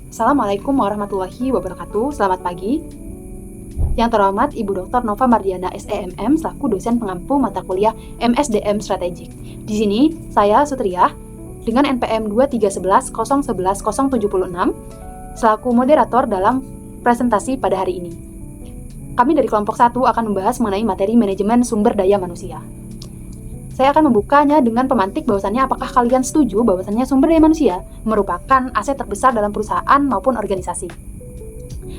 Assalamualaikum warahmatullahi wabarakatuh. Selamat pagi. Yang terhormat Ibu Dr. Nova Mardiana SEMM selaku dosen pengampu mata kuliah MSDM Strategik. Di sini saya Sutriah dengan NPM 2311011-076 selaku moderator dalam presentasi pada hari ini. Kami dari kelompok 1 akan membahas mengenai materi manajemen sumber daya manusia. Saya akan membukanya dengan pemantik bahwasannya apakah kalian setuju bahwasannya sumber daya manusia merupakan aset terbesar dalam perusahaan maupun organisasi.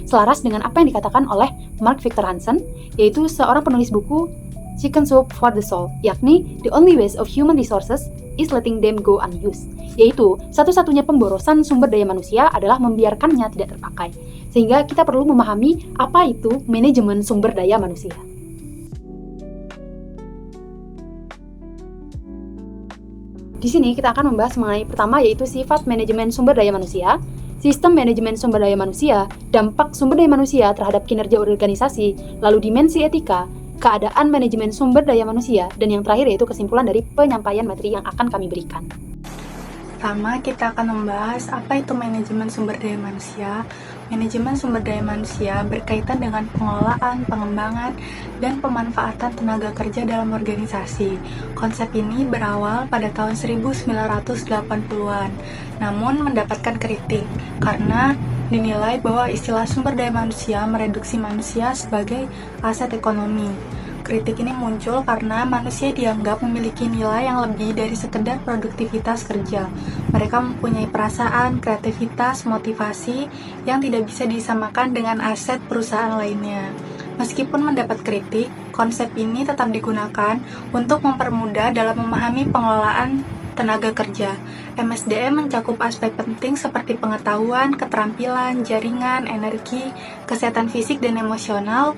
Selaras dengan apa yang dikatakan oleh Mark Victor Hansen, yaitu seorang penulis buku Chicken Soup for the Soul, yakni The Only Waste of Human Resources is Letting Them Go Unused, yaitu satu-satunya pemborosan sumber daya manusia adalah membiarkannya tidak terpakai. Sehingga kita perlu memahami apa itu manajemen sumber daya manusia. Di sini kita akan membahas mengenai pertama yaitu sifat manajemen sumber daya manusia, sistem manajemen sumber daya manusia, dampak sumber daya manusia terhadap kinerja organisasi, lalu dimensi etika, keadaan manajemen sumber daya manusia, dan yang terakhir yaitu kesimpulan dari penyampaian materi yang akan kami berikan. Pertama, kita akan membahas apa itu manajemen sumber daya manusia. Manajemen sumber daya manusia berkaitan dengan pengelolaan, pengembangan, dan pemanfaatan tenaga kerja dalam organisasi. Konsep ini berawal pada tahun 1980-an, namun mendapatkan kritik karena dinilai bahwa istilah sumber daya manusia mereduksi manusia sebagai aset ekonomi. Kritik ini muncul karena manusia dianggap memiliki nilai yang lebih dari sekedar produktivitas kerja. Mereka mempunyai perasaan, kreativitas, motivasi yang tidak bisa disamakan dengan aset perusahaan lainnya. Meskipun mendapat kritik, konsep ini tetap digunakan untuk mempermudah dalam memahami pengelolaan tenaga kerja. MSDM mencakup aspek penting seperti pengetahuan, keterampilan, jaringan, energi, kesehatan fisik dan emosional,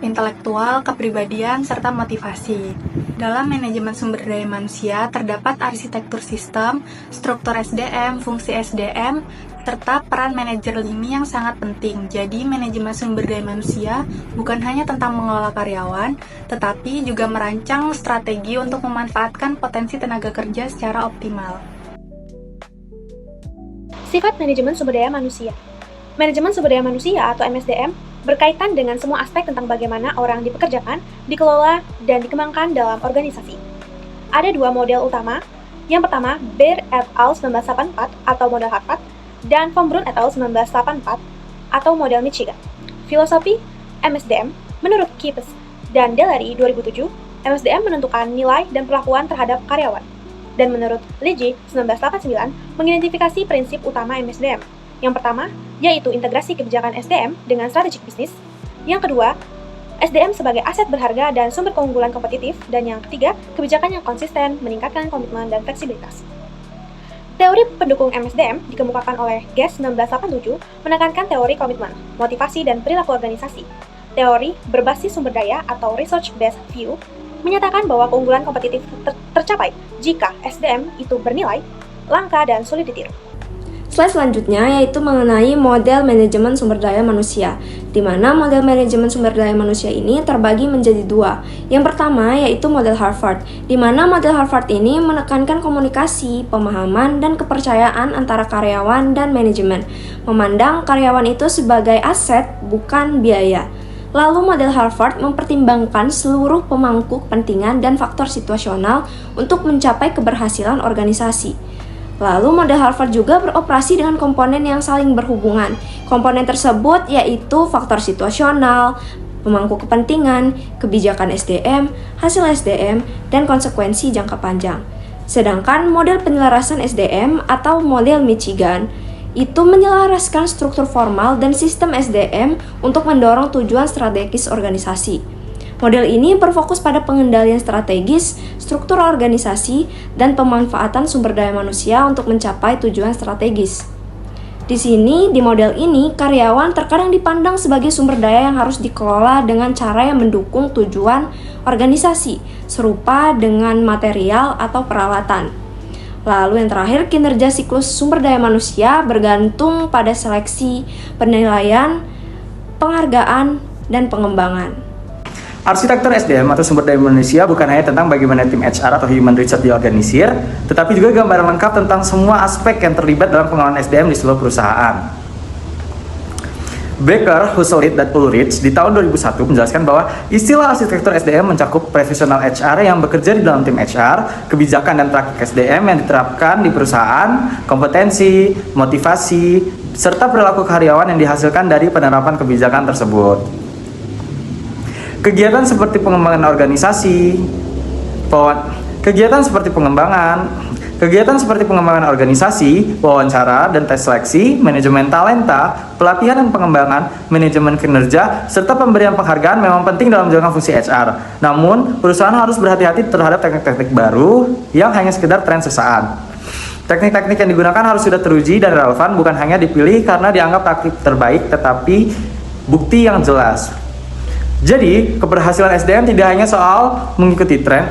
intelektual, kepribadian, serta motivasi. Dalam manajemen sumber daya manusia, terdapat arsitektur sistem, struktur SDM, fungsi SDM, serta peran manajer lini yang sangat penting. Jadi, manajemen sumber daya manusia bukan hanya tentang mengelola karyawan, tetapi juga merancang strategi untuk memanfaatkan potensi tenaga kerja secara optimal. Sifat manajemen sumber daya manusia. Manajemen sumber daya manusia atau MSDM berkaitan dengan semua aspek tentang bagaimana orang dipekerjakan, dikelola, dan dikembangkan dalam organisasi. Ada dua model utama. Yang pertama, Baer et al. 1984 atau model Harvard, dan Von Braun et al. 1984 atau model Michigan. Filosofi MSDM menurut Kipes dan Delary 2007, MSDM menentukan nilai dan perlakuan terhadap karyawan. Dan menurut Legge 1989, mengidentifikasi prinsip utama MSDM. Yang pertama, yaitu integrasi kebijakan SDM dengan strategik bisnis. Yang kedua, SDM sebagai aset berharga dan sumber keunggulan kompetitif. Dan yang ketiga, kebijakan yang konsisten, meningkatkan komitmen dan fleksibilitas. Teori pendukung MSDM dikemukakan oleh Guest 1987 menekankan teori komitmen, motivasi, dan perilaku organisasi. Teori berbasis sumber daya atau research-based view menyatakan bahwa keunggulan kompetitif tercapai jika SDM itu bernilai, langka, dan sulit ditiru. Slide selanjutnya yaitu mengenai model manajemen sumber daya manusia, di mana model manajemen sumber daya manusia ini terbagi menjadi dua. Yang pertama yaitu model Harvard, di mana model Harvard ini menekankan komunikasi, pemahaman, dan kepercayaan antara karyawan dan manajemen, memandang karyawan itu sebagai aset, bukan biaya. Lalu model Harvard mempertimbangkan seluruh pemangku kepentingan dan faktor situasional untuk mencapai keberhasilan organisasi. Lalu model Harvard juga beroperasi dengan komponen yang saling berhubungan. Komponen tersebut yaitu faktor situasional, pemangku kepentingan, kebijakan SDM, hasil SDM, dan konsekuensi jangka panjang. Sedangkan model penyelarasan SDM atau model Michigan itu menyelaraskan struktur formal dan sistem SDM untuk mendorong tujuan strategis organisasi. Model ini berfokus pada pengendalian strategis, struktur organisasi, dan pemanfaatan sumber daya manusia untuk mencapai tujuan strategis. Di sini, di model ini, karyawan terkadang dipandang sebagai sumber daya yang harus dikelola dengan cara yang mendukung tujuan organisasi, serupa dengan material atau peralatan. Lalu yang terakhir, kinerja siklus sumber daya manusia bergantung pada seleksi, penilaian, penghargaan, dan pengembangan. Arsitektur SDM atau sumber daya manusia bukan hanya tentang bagaimana tim HR atau human resource diorganisir, tetapi juga gambaran lengkap tentang semua aspek yang terlibat dalam pengelolaan SDM di seluruh perusahaan. Becker, Huselit, dan Ulrich di tahun 2001 menjelaskan bahwa istilah arsitektur SDM mencakup profesional HR yang bekerja di dalam tim HR, kebijakan dan praktik SDM yang diterapkan di perusahaan, kompetensi, motivasi, serta perilaku karyawan yang dihasilkan dari penerapan kebijakan tersebut. Kegiatan seperti pengembangan organisasi, Kegiatan seperti pengembangan organisasi, wawancara dan tes seleksi, manajemen talenta, pelatihan dan pengembangan, manajemen kinerja, serta pemberian penghargaan memang penting dalam menjalankan fungsi HR. Namun, perusahaan harus berhati-hati terhadap teknik-teknik baru yang hanya sekedar tren sesaat. Teknik-teknik yang digunakan harus sudah teruji dan relevan, bukan hanya dipilih karena dianggap praktik terbaik, tetapi bukti yang jelas. Jadi, keberhasilan SDM tidak hanya soal mengikuti tren.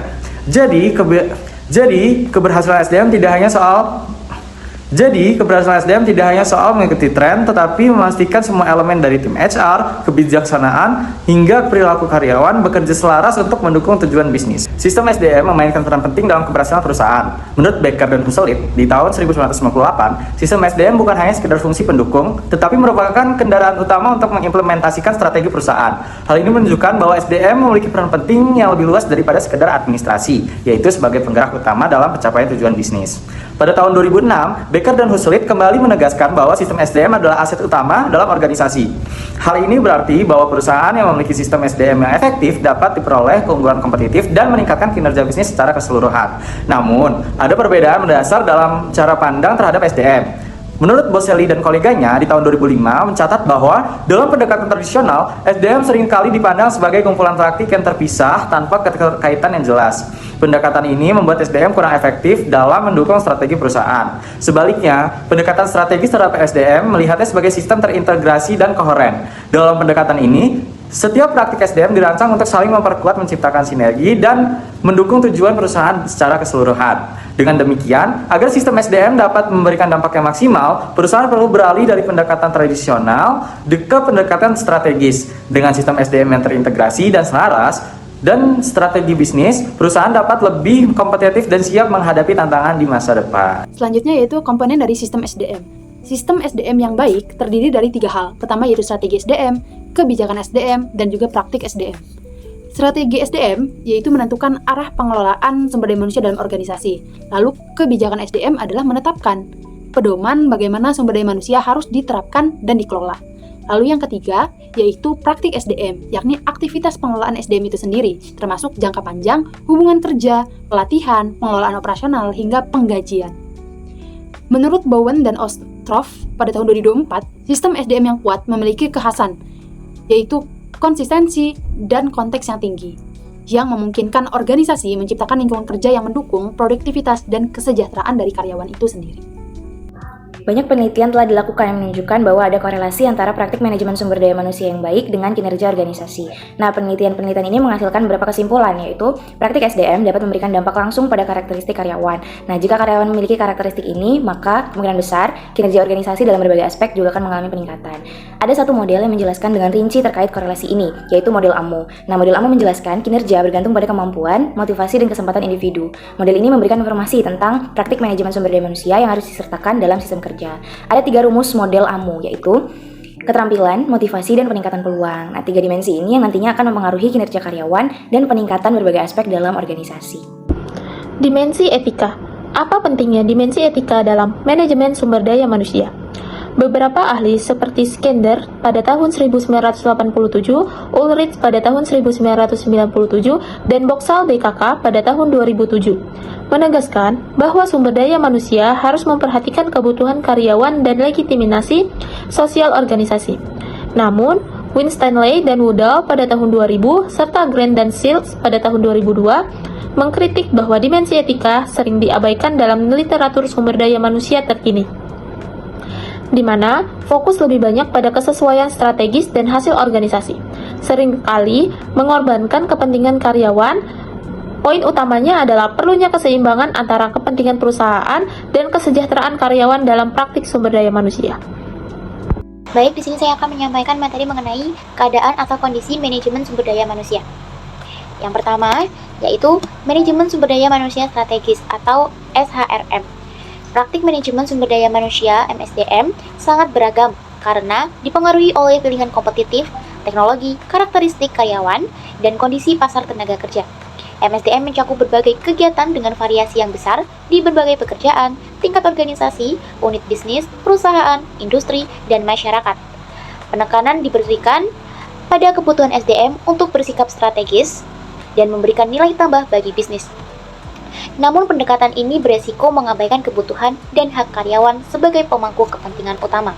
Keberhasilan SDM tidak hanya soal mengikuti tren, tetapi memastikan semua elemen dari tim HR, kebijaksanaan, hingga perilaku karyawan bekerja selaras untuk mendukung tujuan bisnis. Sistem SDM memainkan peran penting dalam keberhasilan perusahaan. Menurut Becker dan Huselit, di tahun 1998, sistem SDM bukan hanya sekedar fungsi pendukung, tetapi merupakan kendaraan utama untuk mengimplementasikan strategi perusahaan. Hal ini menunjukkan bahwa SDM memiliki peran penting yang lebih luas daripada sekedar administrasi, yaitu sebagai penggerak utama dalam pencapaian tujuan bisnis. Pada tahun 2006, Becker dan Huselit kembali menegaskan bahwa sistem SDM adalah aset utama dalam organisasi. Hal ini berarti bahwa perusahaan yang memiliki sistem SDM yang efektif dapat diperoleh keunggulan kompetitif dan meningkatkan kinerja bisnis secara keseluruhan. Namun, ada perbedaan mendasar dalam cara pandang terhadap SDM. Menurut Boselli dan koleganya di tahun 2005 mencatat bahwa dalam pendekatan tradisional, SDM seringkali dipandang sebagai kumpulan praktik yang terpisah tanpa keterkaitan yang jelas. Pendekatan ini membuat SDM kurang efektif dalam mendukung strategi perusahaan. Sebaliknya, pendekatan strategis terhadap SDM melihatnya sebagai sistem terintegrasi dan koheren. Dalam pendekatan ini, setiap praktik SDM dirancang untuk saling memperkuat, menciptakan sinergi, dan mendukung tujuan perusahaan secara keseluruhan. Dengan demikian, agar sistem SDM dapat memberikan dampak yang maksimal, perusahaan perlu beralih dari pendekatan tradisional ke pendekatan strategis. Dengan sistem SDM yang terintegrasi dan selaras, dan strategi bisnis, perusahaan dapat lebih kompetitif dan siap menghadapi tantangan di masa depan. Selanjutnya yaitu komponen dari sistem SDM. Sistem SDM yang baik terdiri dari 3 hal. Pertama yaitu strategi SDM, kebijakan SDM, dan juga praktik SDM. Strategi SDM yaitu menentukan arah pengelolaan sumber daya manusia dalam organisasi. Lalu kebijakan SDM adalah menetapkan pedoman bagaimana sumber daya manusia harus diterapkan dan dikelola. Lalu yang ketiga yaitu praktik SDM, yakni aktivitas pengelolaan SDM itu sendiri, termasuk jangka panjang, hubungan kerja, pelatihan, pengelolaan operasional, hingga penggajian. Menurut Bowen dan Ostroff pada tahun 2004, sistem SDM yang kuat memiliki kekhasan, yaitu konsistensi dan konteks yang tinggi, yang memungkinkan organisasi menciptakan lingkungan kerja yang mendukung produktivitas dan kesejahteraan dari karyawan itu sendiri. Banyak penelitian telah dilakukan yang menunjukkan bahwa ada korelasi antara praktik manajemen sumber daya manusia yang baik dengan kinerja organisasi. Nah, penelitian-penelitian ini menghasilkan beberapa kesimpulan, yaitu praktik SDM dapat memberikan dampak langsung pada karakteristik karyawan. Nah, jika karyawan memiliki karakteristik ini, maka kemungkinan besar kinerja organisasi dalam berbagai aspek juga akan mengalami peningkatan. Ada satu model yang menjelaskan dengan rinci terkait korelasi ini, yaitu model AMO. Nah, model AMO menjelaskan kinerja bergantung pada kemampuan, motivasi, dan kesempatan individu. Model ini memberikan informasi tentang praktik manajemen sumber daya manusia yang harus disertakan dalam sistem kerja. Ada 3 rumus model AMO, yaitu keterampilan, motivasi, dan peningkatan peluang. Nah, 3 dimensi ini yang nantinya akan mempengaruhi kinerja karyawan dan peningkatan berbagai aspek dalam organisasi. Dimensi etika. Apa pentingnya dimensi etika dalam manajemen sumber daya manusia? Beberapa ahli seperti Skender pada tahun 1987, Ulrich pada tahun 1997, dan Boxall DKK pada tahun 2007 menegaskan bahwa sumber daya manusia harus memperhatikan kebutuhan karyawan dan legitimasi sosial organisasi. Namun, Winstanley dan Woodall pada tahun 2000 serta Grant dan Shields pada tahun 2002 mengkritik bahwa dimensi etika sering diabaikan dalam literatur sumber daya manusia terkini, di mana fokus lebih banyak pada kesesuaian strategis dan hasil organisasi, seringkali mengorbankan kepentingan karyawan. Poin utamanya adalah perlunya keseimbangan antara kepentingan perusahaan dan kesejahteraan karyawan dalam praktik sumber daya manusia. Baik, di sini saya akan menyampaikan materi mengenai keadaan atau kondisi manajemen sumber daya manusia. Yang pertama, yaitu manajemen sumber daya manusia strategis atau SHRM. Praktik manajemen sumber daya manusia (MSDM) sangat beragam karena dipengaruhi oleh pilihan kompetitif, teknologi, karakteristik karyawan, dan kondisi pasar tenaga kerja. MSDM mencakup berbagai kegiatan dengan variasi yang besar di berbagai pekerjaan, tingkat organisasi, unit bisnis, perusahaan, industri, dan masyarakat. Penekanan diberikan pada kebutuhan SDM untuk bersikap strategis dan memberikan nilai tambah bagi bisnis. Namun pendekatan ini beresiko mengabaikan kebutuhan dan hak karyawan sebagai pemangku kepentingan utama.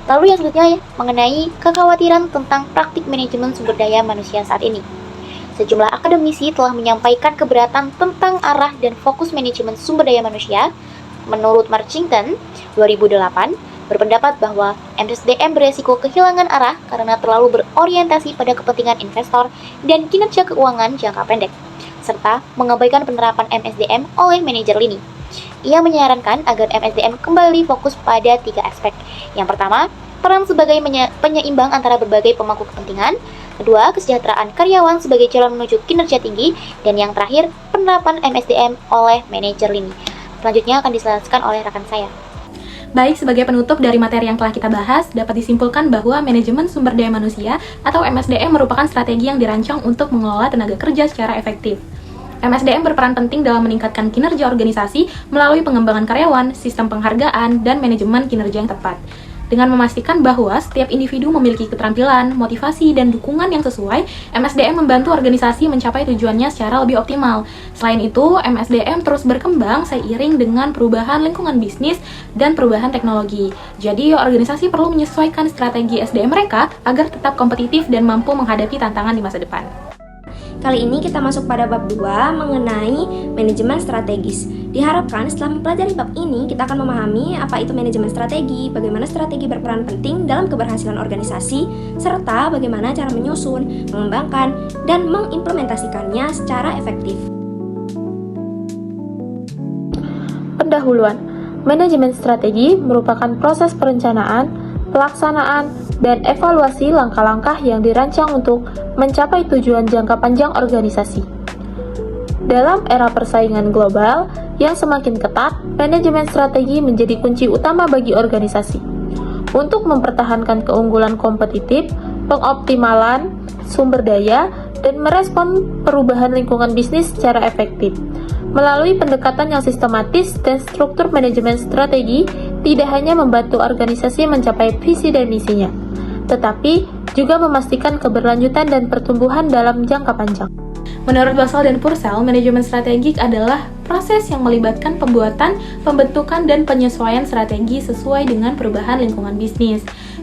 Lalu yang selanjutnya mengenai kekhawatiran tentang praktik manajemen sumber daya manusia saat ini. Sejumlah akademisi telah menyampaikan keberatan tentang arah dan fokus manajemen sumber daya manusia. Menurut Marchington, 2008, berpendapat bahwa MSDM beresiko kehilangan arah karena terlalu berorientasi pada kepentingan investor dan kinerja keuangan jangka pendek, serta mengabaikan penerapan MSDM oleh manajer lini. Ia menyarankan agar MSDM kembali fokus pada 3 aspek. Yang pertama, peran sebagai penyeimbang antara berbagai pemangku kepentingan. Kedua, kesejahteraan karyawan sebagai jalan menuju kinerja tinggi. Dan yang terakhir, penerapan MSDM oleh manajer lini. Selanjutnya akan dijelaskan oleh rekan saya. Baik, sebagai penutup dari materi yang telah kita bahas, dapat disimpulkan bahwa manajemen sumber daya manusia atau MSDM merupakan strategi yang dirancang untuk mengelola tenaga kerja secara efektif. MSDM berperan penting dalam meningkatkan kinerja organisasi melalui pengembangan karyawan, sistem penghargaan, dan manajemen kinerja yang tepat. Dengan memastikan bahwa setiap individu memiliki keterampilan, motivasi, dan dukungan yang sesuai, MSDM membantu organisasi mencapai tujuannya secara lebih optimal. Selain itu, MSDM terus berkembang seiring dengan perubahan lingkungan bisnis dan perubahan teknologi. Jadi, organisasi perlu menyesuaikan strategi SDM mereka agar tetap kompetitif dan mampu menghadapi tantangan di masa depan. Kali ini kita masuk pada bab 2 mengenai manajemen strategis. Diharapkan setelah mempelajari bab ini, kita akan memahami apa itu manajemen strategi, bagaimana strategi berperan penting dalam keberhasilan organisasi, serta bagaimana cara menyusun, mengembangkan, dan mengimplementasikannya secara efektif. Pendahuluan. Manajemen strategi merupakan proses perencanaan, pelaksanaan, dan evaluasi langkah-langkah yang dirancang untuk mencapai tujuan jangka panjang organisasi. Dalam era persaingan global yang semakin ketat, manajemen strategi menjadi kunci utama bagi organisasi. Untuk mempertahankan keunggulan kompetitif, pengoptimalan sumber daya, dan merespon perubahan lingkungan bisnis secara efektif. Melalui pendekatan yang sistematis dan struktur manajemen strategi, tidak hanya membantu organisasi mencapai visi dan misinya, tetapi juga memastikan keberlanjutan dan pertumbuhan dalam jangka panjang. Menurut Basel dan Purcell, manajemen strategik adalah proses yang melibatkan pembuatan, pembentukan, dan penyesuaian strategi sesuai dengan perubahan lingkungan bisnis.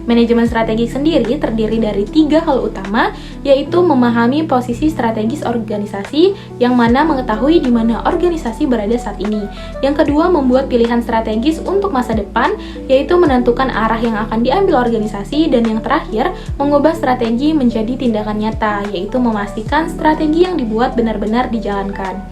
Manajemen strategik sendiri terdiri dari 3 hal utama, yaitu memahami posisi strategis organisasi, yang mana mengetahui di mana organisasi berada saat ini. Yang kedua, membuat pilihan strategis untuk masa depan, yaitu menentukan arah yang akan diambil organisasi. Dan yang terakhir, mengubah strategi menjadi tindakan nyata, yaitu memastikan strategi yang dibuat benar-benar dijalankan.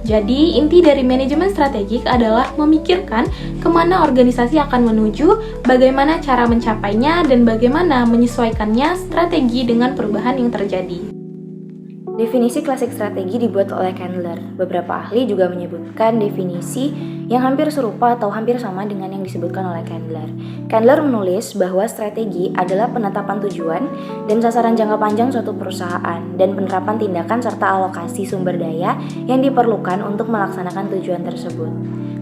Jadi, inti dari manajemen strategik adalah memikirkan kemana organisasi akan menuju, bagaimana cara mencapainya, dan bagaimana menyesuaikannya strategi dengan perubahan yang terjadi. Definisi klasik strategi dibuat oleh Candler. Beberapa ahli juga menyebutkan definisi yang hampir serupa atau hampir sama dengan yang disebutkan oleh Candler. Candler menulis bahwa strategi adalah penetapan tujuan dan sasaran jangka panjang suatu perusahaan dan penerapan tindakan serta alokasi sumber daya yang diperlukan untuk melaksanakan tujuan tersebut.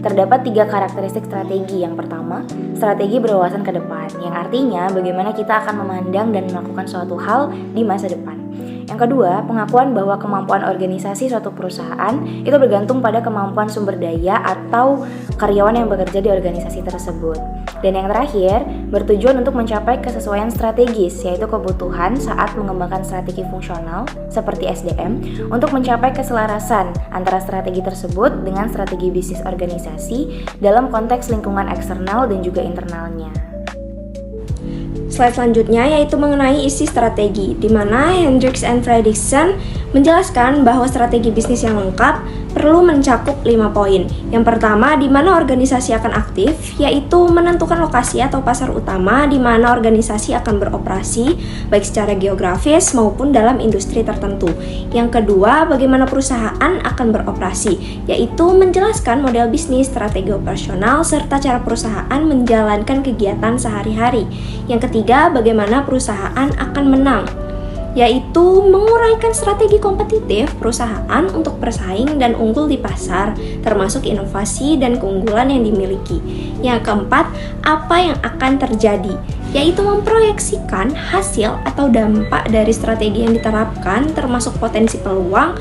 Terdapat 3 karakteristik strategi. Yang pertama, strategi berwawasan ke depan, yang artinya bagaimana kita akan memandang dan melakukan suatu hal di masa depan. Yang kedua, pengakuan bahwa kemampuan organisasi suatu perusahaan itu bergantung pada kemampuan sumber daya atau karyawan yang bekerja di organisasi tersebut. Dan yang terakhir, bertujuan untuk mencapai kesesuaian strategis, yaitu kebutuhan saat mengembangkan strategi fungsional seperti SDM untuk mencapai keselarasan antara strategi tersebut dengan strategi bisnis organisasi dalam konteks lingkungan eksternal dan juga internalnya. Slide selanjutnya yaitu mengenai isi strategi, di mana Hendricks and Fredrickson menjelaskan bahwa strategi bisnis yang lengkap perlu mencakup 5 poin. Yang pertama, di mana organisasi akan aktif, yaitu menentukan lokasi atau pasar utama di mana organisasi akan beroperasi, baik secara geografis maupun dalam industri tertentu. Yang kedua, bagaimana perusahaan akan beroperasi, yaitu menjelaskan model bisnis, strategi operasional, serta cara perusahaan menjalankan kegiatan sehari-hari. Yang ketiga, bagaimana perusahaan akan menang, yaitu menguraikan strategi kompetitif perusahaan untuk bersaing dan unggul di pasar, termasuk inovasi dan keunggulan yang dimiliki. Yang keempat, apa yang akan terjadi, yaitu memproyeksikan hasil atau dampak dari strategi yang diterapkan, termasuk potensi peluang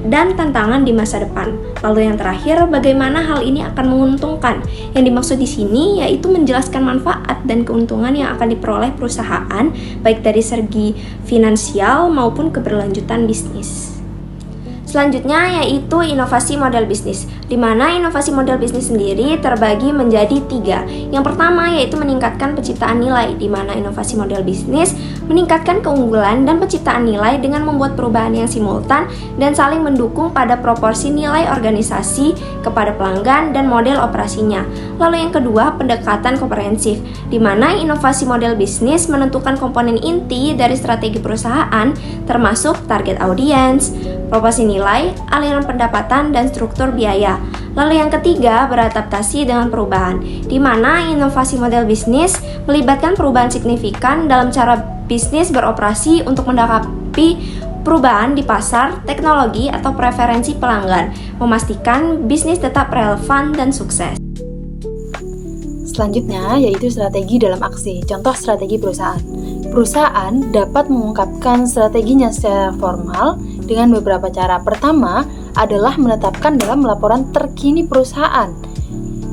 dan tantangan di masa depan. Lalu yang terakhir, bagaimana hal ini akan menguntungkan. Yang dimaksud di sini yaitu menjelaskan manfaat dan keuntungan yang akan diperoleh perusahaan, baik dari segi finansial maupun keberlanjutan bisnis. Selanjutnya yaitu inovasi model bisnis, di mana inovasi model bisnis sendiri terbagi menjadi 3. Yang pertama yaitu meningkatkan penciptaan nilai, di mana inovasi model bisnis meningkatkan keunggulan dan penciptaan nilai dengan membuat perubahan yang simultan dan saling mendukung pada proporsi nilai organisasi kepada pelanggan dan model operasinya. Lalu yang kedua, pendekatan komprehensif, di mana inovasi model bisnis menentukan komponen inti dari strategi perusahaan, termasuk target audiens, proporsi nilai, aliran pendapatan, dan struktur biaya. Lalu yang ketiga, beradaptasi dengan perubahan, di mana inovasi model bisnis melibatkan perubahan signifikan dalam cara bisnis beroperasi untuk mendakapi perubahan di pasar, teknologi, atau preferensi pelanggan, memastikan bisnis tetap relevan dan sukses. Selanjutnya yaitu strategi dalam aksi. Contoh strategi perusahaan. Perusahaan dapat mengungkapkan strateginya secara formal dengan beberapa cara. Pertama adalah menetapkan dalam laporan terkini perusahaan,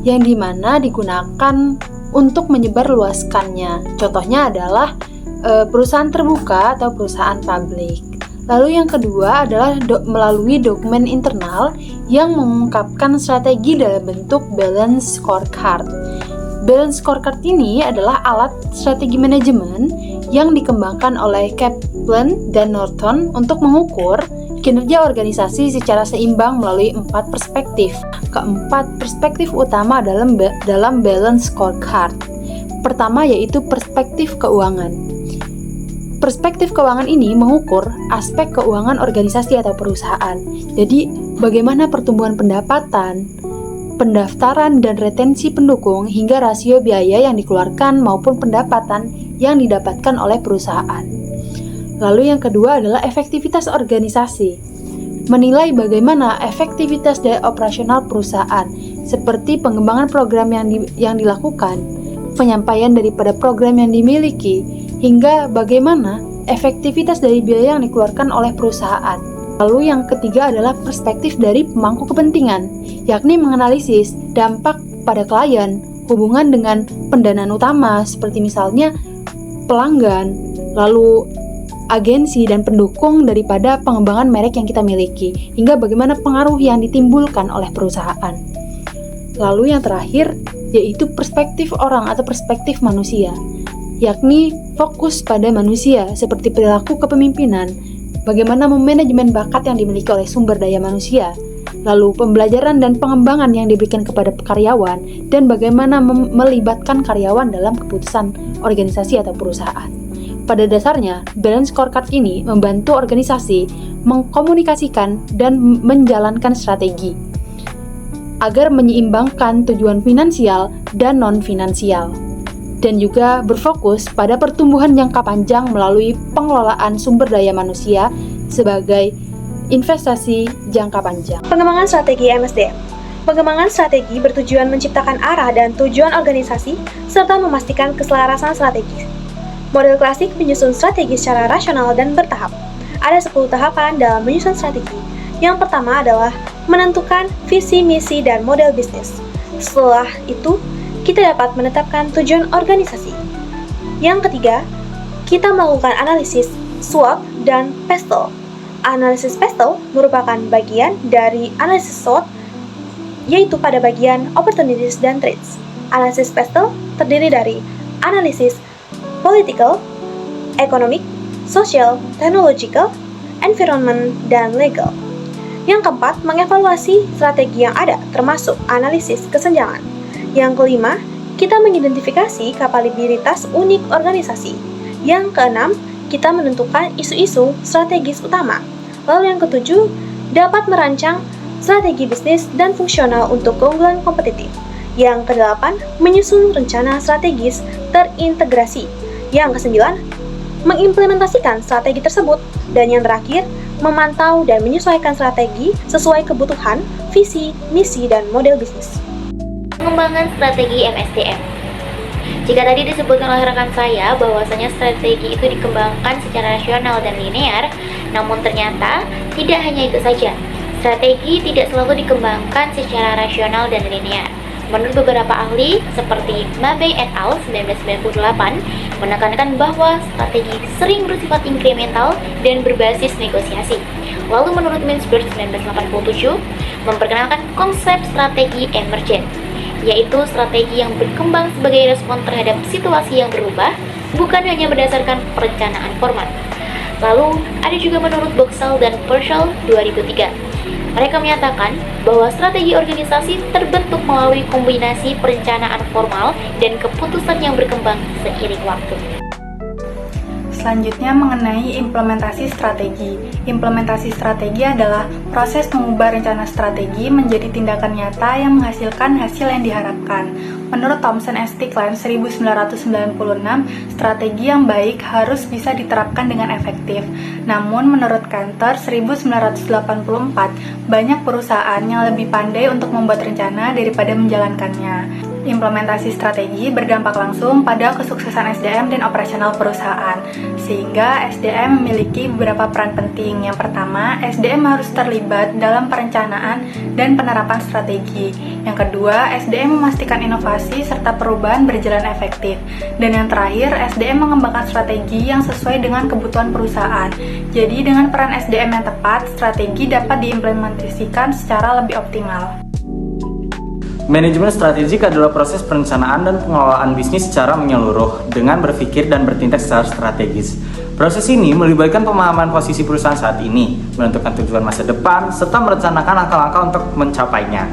yang dimana digunakan untuk menyebarluaskannya. Contohnya adalah perusahaan terbuka atau perusahaan publik. Lalu yang kedua adalah melalui dokumen internal yang mengungkapkan strategi dalam bentuk balance scorecard. Balance scorecard ini adalah alat strategi manajemen yang dikembangkan oleh Kaplan dan Norton untuk mengukur kinerja organisasi secara seimbang melalui 4 perspektif. Keempat perspektif utama dalam balance scorecard. Pertama yaitu perspektif keuangan. Perspektif keuangan ini mengukur aspek keuangan organisasi atau perusahaan. Jadi, bagaimana pertumbuhan pendapatan, pendaftaran dan retensi pendukung hingga rasio biaya yang dikeluarkan maupun pendapatan yang didapatkan oleh perusahaan. Lalu yang kedua adalah efektivitas organisasi. Menilai bagaimana efektivitas dari operasional perusahaan, seperti pengembangan program yang dilakukan, penyampaian daripada program yang dimiliki, hingga bagaimana efektivitas dari biaya yang dikeluarkan oleh perusahaan. Lalu yang ketiga adalah perspektif dari pemangku kepentingan, yakni menganalisis dampak pada klien, hubungan dengan pendanaan utama seperti misalnya pelanggan, lalu agensi dan pendukung daripada pengembangan merek yang kita miliki, hingga bagaimana pengaruh yang ditimbulkan oleh perusahaan. Lalu yang terakhir yaitu perspektif orang atau perspektif manusia, yakni fokus pada manusia seperti perilaku kepemimpinan, bagaimana memanajemen bakat yang dimiliki oleh sumber daya manusia, lalu pembelajaran dan pengembangan yang diberikan kepada karyawan, dan bagaimana melibatkan karyawan dalam keputusan organisasi atau perusahaan. Pada dasarnya, balance scorecard ini membantu organisasi mengkomunikasikan dan menjalankan strategi agar menyeimbangkan tujuan finansial dan non-finansial, dan juga berfokus pada pertumbuhan jangka panjang melalui pengelolaan sumber daya manusia sebagai investasi jangka panjang. Pengembangan strategi MSDM. Pengembangan strategi bertujuan menciptakan arah dan tujuan organisasi serta memastikan keselarasan strategi. Model klasik menyusun strategi secara rasional dan bertahap. Ada 10 tahapan dalam menyusun strategi. Yang pertama adalah menentukan visi, misi, dan model bisnis. Setelah itu, kita dapat menetapkan tujuan organisasi. Yang ketiga, kita melakukan analisis SWOT dan PESTEL. Analisis PESTEL merupakan bagian dari analisis SWOT, yaitu pada bagian opportunities dan threats. Analisis PESTEL terdiri dari analisis political, economic, social, technological, environment, dan legal. Yang keempat, mengevaluasi strategi yang ada, termasuk analisis kesenjangan. Yang kelima, kita mengidentifikasi kapabilitas unik organisasi. Yang keenam, kita menentukan isu-isu strategis utama. Lalu yang ketujuh, dapat merancang strategi bisnis dan fungsional untuk keunggulan kompetitif. Yang kedelapan, menyusun rencana strategis terintegrasi. Yang kesembilan, mengimplementasikan strategi tersebut. Dan yang terakhir, memantau dan menyesuaikan strategi sesuai kebutuhan, visi, misi, dan model bisnis. Pengembangan strategi MSDM. Jika tadi disebutkan oleh rekan saya bahwasanya strategi itu dikembangkan secara rasional dan linear, namun ternyata tidak hanya itu saja. Strategi tidak selalu dikembangkan secara rasional dan linear. Menurut beberapa ahli seperti Mabey et al. 1998 menekankan bahwa strategi sering bersifat inkremental dan berbasis negosiasi. Lalu menurut Mintzberg 1987 memperkenalkan konsep strategi emergent, yaitu strategi yang berkembang sebagai respon terhadap situasi yang berubah, bukan hanya berdasarkan perencanaan formal. Lalu, ada juga menurut Boxall dan Purcell 2003. Mereka menyatakan bahwa strategi organisasi terbentuk melalui kombinasi perencanaan formal dan keputusan yang berkembang seiring waktu. Selanjutnya mengenai implementasi strategi. Implementasi strategi adalah proses mengubah rencana strategi menjadi tindakan nyata yang menghasilkan hasil yang diharapkan. Menurut Thomson S. Stickland 1996, strategi yang baik harus bisa diterapkan dengan efektif. Namun menurut Cantor 1984, banyak perusahaan yang lebih pandai untuk membuat rencana daripada menjalankannya. Implementasi strategi berdampak langsung pada kesuksesan SDM dan operasional perusahaan, sehingga SDM memiliki beberapa peran penting. Yang pertama, SDM harus terlibat dalam perencanaan dan penerapan strategi. Yang kedua, SDM memastikan inovasi serta perubahan berjalan efektif. Dan yang terakhir, SDM mengembangkan strategi yang sesuai dengan kebutuhan perusahaan. Jadi, dengan peran SDM yang tepat, strategi dapat diimplementasikan secara lebih optimal. Manajemen strategik adalah proses perencanaan dan pengelolaan bisnis secara menyeluruh dengan berpikir dan bertindak secara strategis. Proses ini melibatkan pemahaman posisi perusahaan saat ini, menentukan tujuan masa depan, serta merencanakan langkah-langkah untuk mencapainya.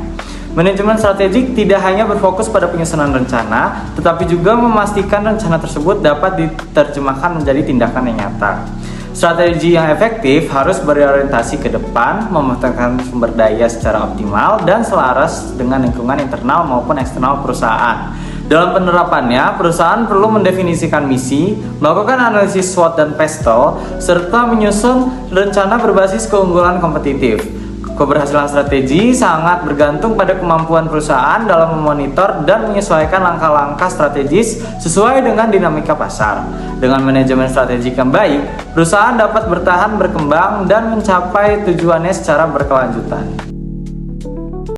Manajemen strategik tidak hanya berfokus pada penyusunan rencana, tetapi juga memastikan rencana tersebut dapat diterjemahkan menjadi tindakan yang nyata. Strategi yang efektif harus berorientasi ke depan, memanfaatkan sumber daya secara optimal dan selaras dengan lingkungan internal maupun eksternal perusahaan. Dalam penerapannya, perusahaan perlu mendefinisikan misi, melakukan analisis SWOT dan PESTEL, serta menyusun rencana berbasis keunggulan kompetitif. Keberhasilan strategi sangat bergantung pada kemampuan perusahaan dalam memonitor dan menyesuaikan langkah-langkah strategis sesuai dengan dinamika pasar. Dengan manajemen strategik yang baik, perusahaan dapat bertahan, berkembang, dan mencapai tujuannya secara berkelanjutan.